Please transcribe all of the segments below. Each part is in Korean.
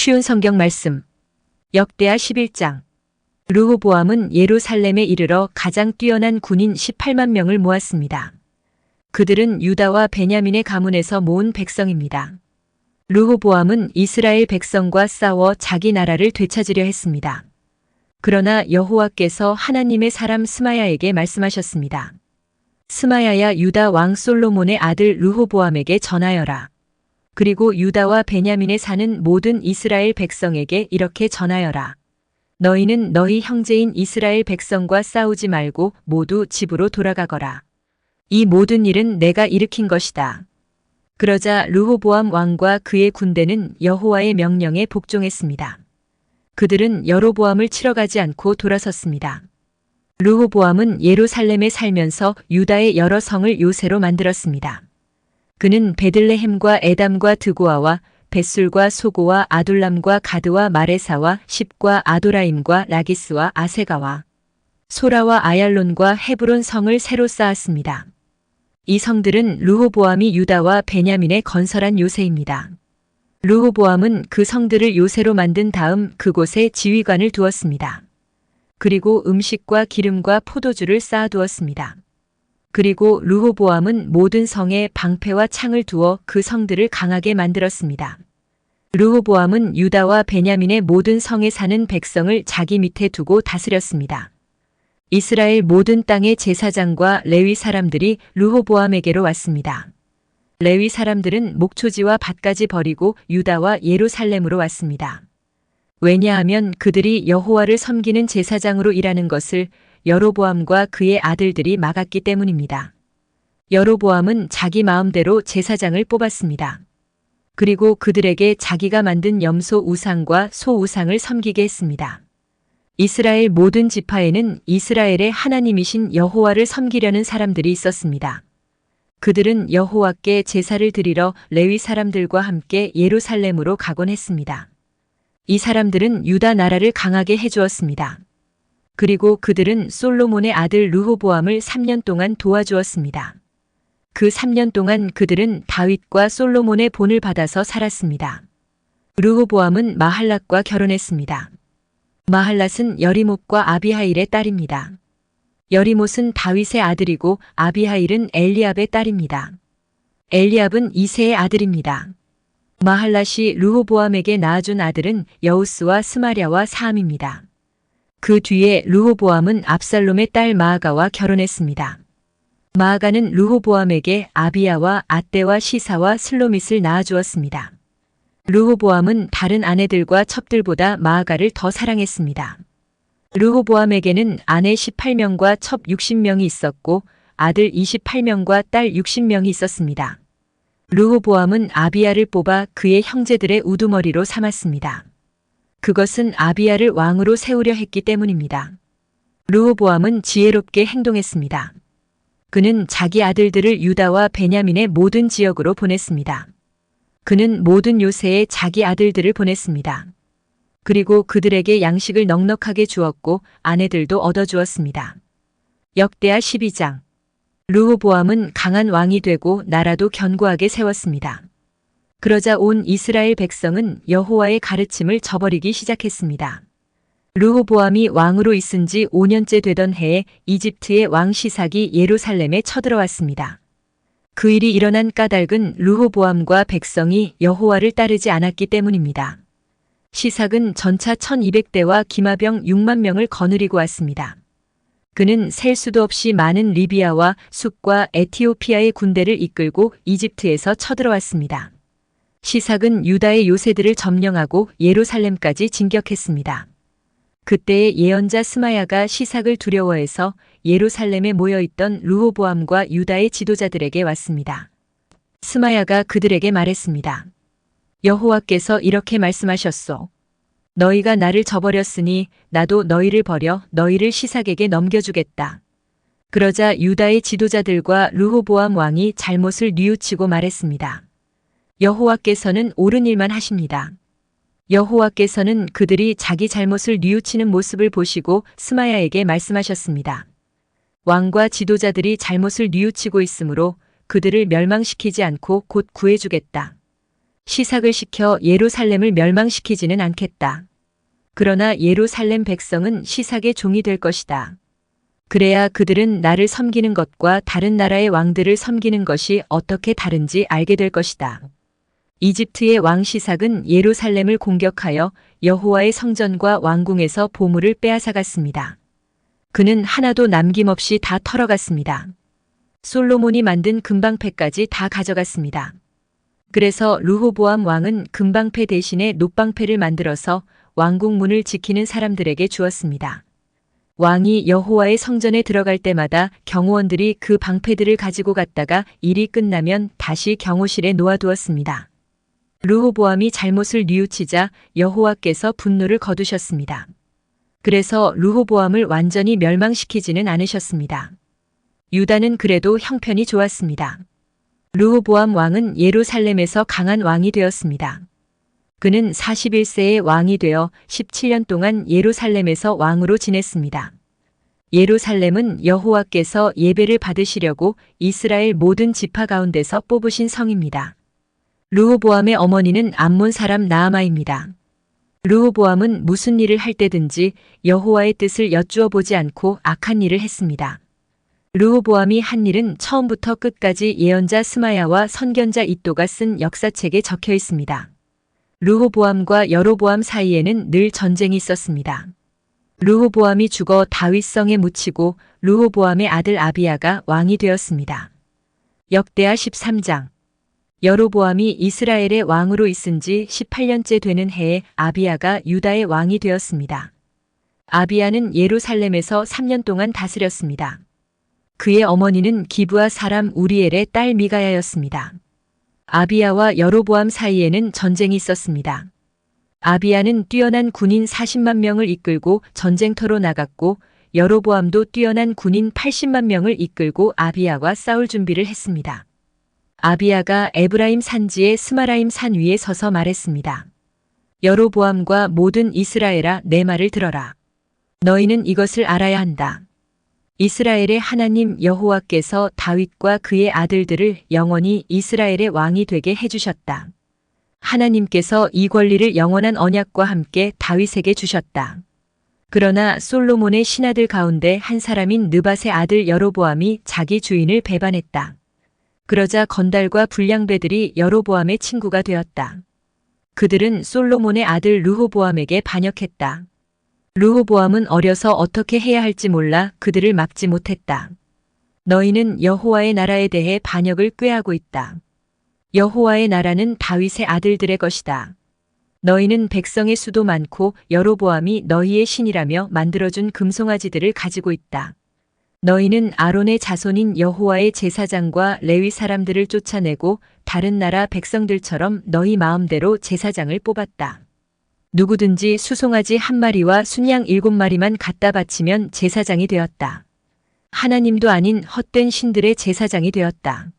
쉬운 성경 말씀. 역대하 11장. 르호보암은 예루살렘에 이르러 가장 뛰어난 군인 18만 명을 모았습니다. 그들은 유다와 베냐민의 가문에서 모은 백성입니다. 르호보암은 이스라엘 백성과 싸워 자기 나라를 되찾으려 했습니다. 그러나 여호와께서 하나님의 사람 스마야에게 말씀하셨습니다. 스마야야, 유다 왕 솔로몬의 아들 르호보암에게 전하여라. 그리고 유다와 베냐민에 사는 모든 이스라엘 백성에게 이렇게 전하여라. 너희는 너희 형제인 이스라엘 백성과 싸우지 말고 모두 집으로 돌아가거라. 이 모든 일은 내가 일으킨 것이다. 그러자 르호보암 왕과 그의 군대는 여호와의 명령에 복종했습니다. 그들은 여로보암을 치러 가지 않고 돌아섰습니다. 르호보암은 예루살렘에 살면서 유다의 여러 성을 요새로 만들었습니다. 그는 베들레헴과 에담과 드고아와 벳술과 소고와 아둘람과 가드와 마레사와 십과 아도라임과 라기스와 아세가와 소라와 아얄론과 헤브론 성을 새로 쌓았습니다. 이 성들은 르호보암이 유다와 베냐민에 건설한 요새입니다. 르호보암은 그 성들을 요새로 만든 다음 그곳에 지휘관을 두었습니다. 그리고 음식과 기름과 포도주를 쌓아두었습니다. 그리고 르호보암은 모든 성에 방패와 창을 두어 그 성들을 강하게 만들었습니다. 르호보암은 유다와 베냐민의 모든 성에 사는 백성을 자기 밑에 두고 다스렸습니다. 이스라엘 모든 땅의 제사장과 레위 사람들이 르호보암에게로 왔습니다. 레위 사람들은 목초지와 밭까지 버리고 유다와 예루살렘으로 왔습니다. 왜냐하면 그들이 여호와를 섬기는 제사장으로 일하는 것을 여로보암과 그의 아들들이 막았기 때문입니다. 여로보암은 자기 마음대로 제사장을 뽑았습니다. 그리고 그들에게 자기가 만든 염소 우상과 소 우상을 섬기게 했습니다. 이스라엘 모든 지파에는 이스라엘의 하나님이신 여호와를 섬기려는 사람들이 있었습니다. 그들은 여호와께 제사를 드리러 레위 사람들과 함께 예루살렘으로 가곤 했습니다. 이 사람들은 유다 나라를 강하게 해주었습니다. 그리고 그들은 솔로몬의 아들 르호보암을 3년 동안 도와주었습니다. 그 3년 동안 그들은 다윗과 솔로몬의 본을 받아서 살았습니다. 르호보암은 마할랏과 결혼했습니다. 마할랏은 여리못과 아비하일의 딸입니다. 여리못은 다윗의 아들이고 아비하일은 엘리압의 딸입니다. 엘리압은 이새의 아들입니다. 마할랏이 르호보암에게 낳아준 아들은 여우스와 스마랴와 사함입니다. 그 뒤에 르호보암은 압살롬의 딸 마아가와 결혼했습니다. 마아가는 르호보암에게 아비야와 아떼와 시사와 슬로밋을 낳아주었습니다. 르호보암은 다른 아내들과 첩들보다 마아가를 더 사랑했습니다. 르호보암에게는 아내 18명과 첩 60명이 있었고 아들 28명과 딸 60명이 있었습니다. 르호보암은 아비야를 뽑아 그의 형제들의 우두머리로 삼았습니다. 그것은 아비야를 왕으로 세우려 했기 때문입니다. 르호보암은 지혜롭게 행동했습니다. 그는 자기 아들들을 유다와 베냐민의 모든 지역으로 보냈습니다. 그는 모든 요새에 자기 아들들을 보냈습니다. 그리고 그들에게 양식을 넉넉하게 주었고 아내들도 얻어주었습니다. 역대하 12장. 르호보암은 강한 왕이 되고 나라도 견고하게 세웠습니다. 그러자 온 이스라엘 백성은 여호와의 가르침을 저버리기 시작했습니다. 르호보암이 왕으로 있은 지 5년째 되던 해에 이집트의 왕 시삭이 예루살렘에 쳐들어왔습니다. 그 일이 일어난 까닭은 르호보암과 백성이 여호와를 따르지 않았기 때문입니다. 시삭은 전차 1200대와 기마병 6만 명을 거느리고 왔습니다. 그는 셀 수도 없이 많은 리비아와 숫과 에티오피아의 군대를 이끌고 이집트에서 쳐들어왔습니다. 시삭은 유다의 요새들을 점령하고 예루살렘까지 진격했습니다. 그때의 예언자 스마야가 시삭을 두려워해서 예루살렘에 모여있던 르호보암과 유다의 지도자들에게 왔습니다. 스마야가 그들에게 말했습니다. 여호와께서 이렇게 말씀하셨소. 너희가 나를 저버렸으니 나도 너희를 버려 너희를 시삭에게 넘겨주겠다. 그러자 유다의 지도자들과 르호보암 왕이 잘못을 뉘우치고 말했습니다. 여호와께서는 옳은 일만 하십니다. 여호와께서는 그들이 자기 잘못을 뉘우치는 모습을 보시고 스마야에게 말씀하셨습니다. 왕과 지도자들이 잘못을 뉘우치고 있으므로 그들을 멸망시키지 않고 곧 구해주겠다. 시삭을 시켜 예루살렘을 멸망시키지는 않겠다. 그러나 예루살렘 백성은 시삭의 종이 될 것이다. 그래야 그들은 나를 섬기는 것과 다른 나라의 왕들을 섬기는 것이 어떻게 다른지 알게 될 것이다. 이집트의 왕 시삭은 예루살렘을 공격하여 여호와의 성전과 왕궁에서 보물을 빼앗아갔습니다. 그는 하나도 남김없이 다 털어갔습니다. 솔로몬이 만든 금방패까지 다 가져갔습니다. 그래서 르호보암 왕은 금방패 대신에 놋방패를 만들어서 왕궁 문을 지키는 사람들에게 주었습니다. 왕이 여호와의 성전에 들어갈 때마다 경호원들이 그 방패들을 가지고 갔다가 일이 끝나면 다시 경호실에 놓아두었습니다. 르호보암이 잘못을 뉘우치자 여호와께서 분노를 거두셨습니다. 그래서 르호보암을 완전히 멸망시키지는 않으셨습니다. 유다는 그래도 형편이 좋았습니다. 르호보암 왕은 예루살렘에서 강한 왕이 되었습니다. 그는 41세의 왕이 되어 17년 동안 예루살렘에서 왕으로 지냈습니다. 예루살렘은 여호와께서 예배를 받으시려고 이스라엘 모든 지파 가운데서 뽑으신 성입니다. 르호보암의 어머니는 암몬 사람 나아마입니다. 르호보암은 무슨 일을 할 때든지 여호와의 뜻을 여쭈어 보지 않고 악한 일을 했습니다. 르호보암이 한 일은 처음부터 끝까지 예언자 스마야와 선견자 이또가 쓴 역사책에 적혀 있습니다. 르호보암과 여로보암 사이에는 늘 전쟁이 있었습니다. 르호보암이 죽어 다윗성에 묻히고 르호보암의 아들 아비야가 왕이 되었습니다. 역대하 13장. 여로보암이 이스라엘의 왕으로 있은 지 18년째 되는 해에 아비야가 유다의 왕이 되었습니다. 아비야는 예루살렘에서 3년 동안 다스렸습니다. 그의 어머니는 기브아 사람 우리엘의 딸 미가야였습니다. 아비야와 여로보암 사이에는 전쟁이 있었습니다. 아비야는 뛰어난 군인 40만 명을 이끌고 전쟁터로 나갔고 여로보암도 뛰어난 군인 80만 명을 이끌고 아비야와 싸울 준비를 했습니다. 아비야가 에브라임 산지의 스마라임 산 위에 서서 말했습니다. 여로보암과 모든 이스라엘아, 내 말을 들어라. 너희는 이것을 알아야 한다. 이스라엘의 하나님 여호와께서 다윗과 그의 아들들을 영원히 이스라엘의 왕이 되게 해주셨다. 하나님께서 이 권리를 영원한 언약과 함께 다윗에게 주셨다. 그러나 솔로몬의 신하들 가운데 한 사람인 느밧의 아들 여로보암이 자기 주인을 배반했다. 그러자 건달과 불량배들이 여로보암의 친구가 되었다. 그들은 솔로몬의 아들 르호보암에게 반역했다. 르호보암은 어려서 어떻게 해야 할지 몰라 그들을 막지 못했다. 너희는 여호와의 나라에 대해 반역을 꾀하고 있다. 여호와의 나라는 다윗의 아들들의 것이다. 너희는 백성의 수도 많고 여로보암이 너희의 신이라며 만들어준 금송아지들을 가지고 있다. 너희는 아론의 자손인 여호와의 제사장과 레위 사람들을 쫓아내고 다른 나라 백성들처럼 너희 마음대로 제사장을 뽑았다. 누구든지 수송아지 1마리와 순양 7마리만 갖다 바치면 제사장이 되었다. 하나님도 아닌 헛된 신들의 제사장이 되었다.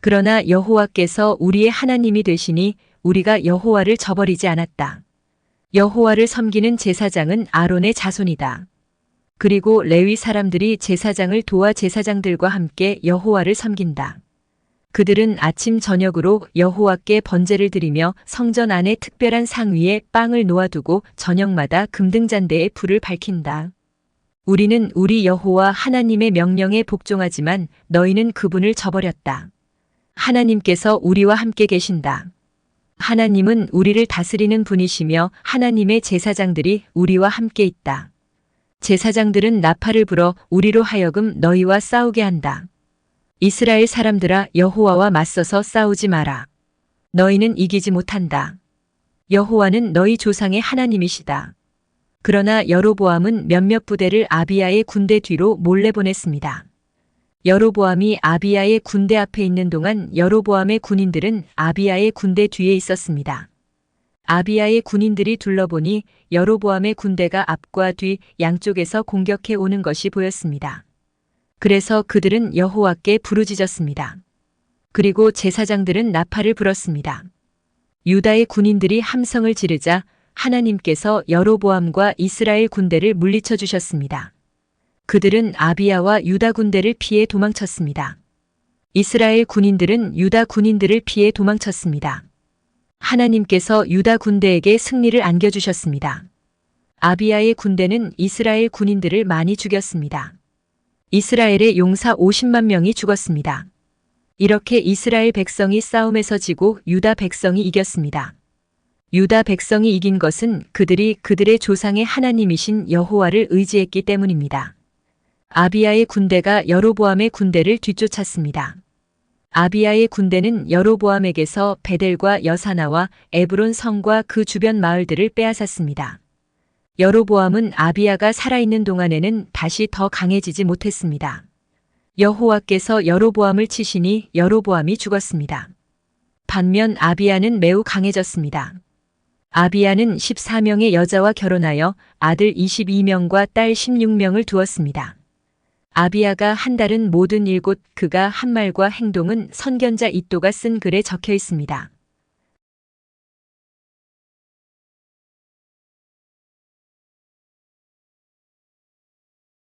그러나 여호와께서 우리의 하나님이 되시니 우리가 여호와를 저버리지 않았다. 여호와를 섬기는 제사장은 아론의 자손이다. 그리고 레위 사람들이 제사장을 도와 제사장들과 함께 여호와를 섬긴다. 그들은 아침 저녁으로 여호와께 번제를 드리며 성전 안에 특별한 상 위에 빵을 놓아두고 저녁마다 금등잔대에 불을 밝힌다. 우리는 우리 여호와 하나님의 명령에 복종하지만 너희는 그분을 저버렸다. 하나님께서 우리와 함께 계신다. 하나님은 우리를 다스리는 분이시며 하나님의 제사장들이 우리와 함께 있다. 제사장들은 나팔을 불어 우리로 하여금 너희와 싸우게 한다. 이스라엘 사람들아, 여호와와 맞서서 싸우지 마라. 너희는 이기지 못한다. 여호와는 너희 조상의 하나님이시다. 그러나 여로보암은 몇몇 부대를 아비야의 군대 뒤로 몰래 보냈습니다. 여로보암이 아비야의 군대 앞에 있는 동안 여로보암의 군인들은 아비야의 군대 뒤에 있었습니다. 아비야의 군인들이 둘러보니 여로보암의 군대가 앞과 뒤 양쪽에서 공격해 오는 것이 보였습니다. 그래서 그들은 여호와께 부르짖었습니다. 그리고 제사장들은 나팔을 불었습니다. 유다의 군인들이 함성을 지르자 하나님께서 여로보암과 이스라엘 군대를 물리쳐 주셨습니다. 그들은 아비야와 유다 군대를 피해 도망쳤습니다. 이스라엘 군인들은 유다 군인들을 피해 도망쳤습니다. 하나님께서 유다 군대에게 승리를 안겨주셨습니다. 아비야의 군대는 이스라엘 군인들을 많이 죽였습니다. 이스라엘의 용사 50만 명이 죽었습니다. 이렇게 이스라엘 백성이 싸움에서 지고 유다 백성이 이겼습니다. 유다 백성이 이긴 것은 그들이 그들의 조상의 하나님이신 여호와를 의지했기 때문입니다. 아비야의 군대가 여로보암의 군대를 뒤쫓았습니다. 아비야의 군대는 여로보암에게서 베델과 여사나와 에브론 성과 그 주변 마을들을 빼앗았습니다. 여로보암은 아비야가 살아있는 동안에는 다시 더 강해지지 못했습니다. 여호와께서 여로보암을 치시니 여로보암이 죽었습니다. 반면 아비야는 매우 강해졌습니다. 아비야는 14명의 여자와 결혼하여 아들 22명과 딸 16명을 두었습니다. 아비야가 한 달은 모든 일곱 그가 한 말과 행동은 선견자 이또가 쓴 글에 적혀 있습니다.